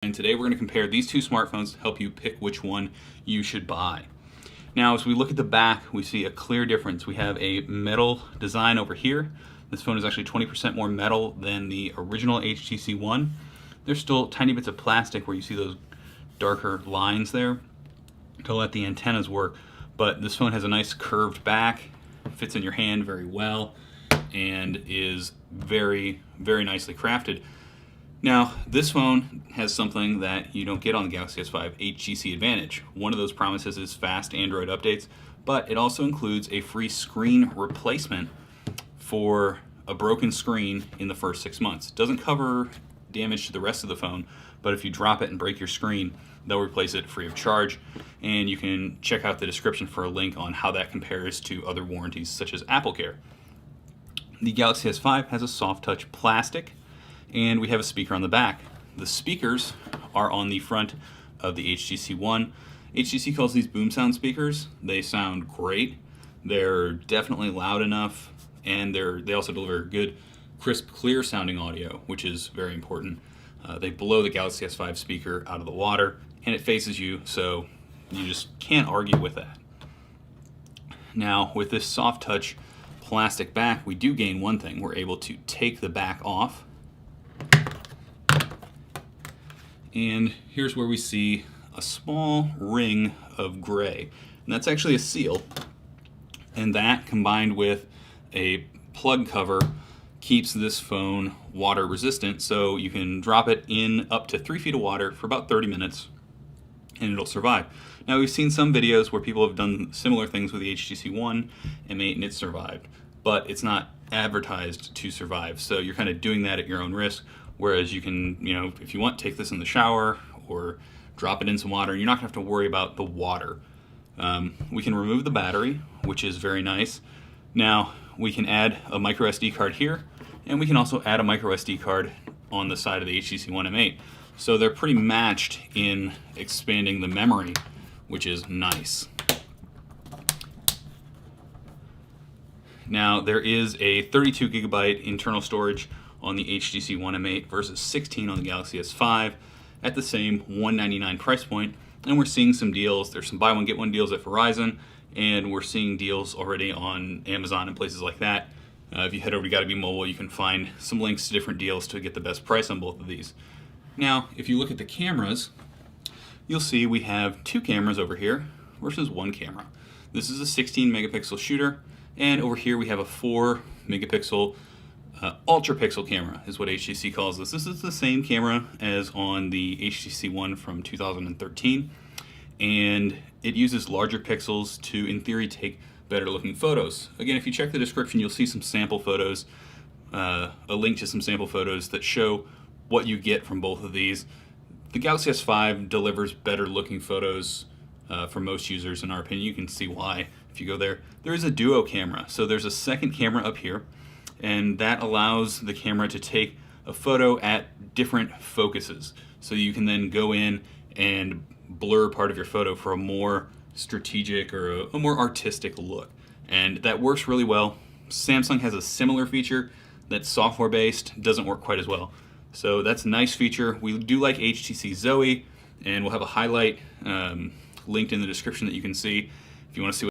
And today we're going to compare these two smartphones to help you pick which one you should buy. Now, as we look at the back, we see a clear difference. We have a metal design over here. This phone is actually 20% more metal than the original HTC One. There's still tiny bits of plastic where you see those darker lines there to let the antennas work, but this phone has a nice curved back, fits in your hand very well, and is very, very nicely crafted. Now, this phone has something that you don't get on the Galaxy S5, HTC Advantage. One of those promises is fast Android updates, but it also includes a free screen replacement for a broken screen in the first 6 months. It doesn't cover damage to the rest of the phone, but if you drop it and break your screen, they'll replace it free of charge. And you can check out the description for a link on how that compares to other warranties such as AppleCare. The Galaxy S5 has a soft touch plastic, and we have a speaker on the back. The speakers are on the front of the HTC One. HTC calls these boom sound speakers. They sound great. They're definitely loud enough, and they also deliver good, crisp, clear sounding audio, which is very important. They blow the Galaxy S5 speaker out of the water, and it faces you, so you just can't argue with that. Now, with this soft touch plastic back, we do gain one thing. We're able to take the back off, and here's where we see a small ring of gray, and that's actually a seal. And that, combined with a plug cover, keeps this phone water resistant, so you can drop it in up to 3 feet of water for about 30 minutes and it'll survive. Now, we've seen some videos where people have done similar things with the HTC One M8 and it survived, but it's not advertised to survive, so you're kind of doing that at your own risk. Whereas you can, if you want, take this in the shower or drop it in some water, and you're not gonna have to worry about the water. We can remove the battery, which is very nice. Now, we can add a micro SD card here, and we can also add a micro SD card on the side of the HTC One M8. So they're pretty matched in expanding the memory, which is nice. Now, there is a 32 gigabyte internal storage on the HTC One M8 versus 16 on the Galaxy S5 at the same $199 price point. And we're seeing some deals. There's some buy one, get one deals at Verizon, and we're seeing deals already on Amazon and places like that. If you head over to Gotta Be Mobile, you can find some links to different deals to get the best price on both of these. Now, if you look at the cameras, you'll see we have two cameras over here versus one camera. This is a 16 megapixel shooter, and over here we have a 4 megapixel ultra pixel camera is what HTC calls this. This is the same camera as on the HTC One from 2013, and it uses larger pixels to, in theory, take better looking photos. Again, if you check the description, you'll see some sample photos, a link to some sample photos that show what you get from both of these. The Galaxy S5 delivers better looking photos for most users, in our opinion. You can see why if you go there. There is a duo camera, so there's a second camera up here, and that allows the camera to take a photo at different focuses. So you can then go in and blur part of your photo for a more strategic or a more artistic look. And that works really well. Samsung has a similar feature that's software based, doesn't work quite as well. So that's a nice feature. We do like HTC Zoe, and we'll have a highlight linked in the description that you can see if you want to see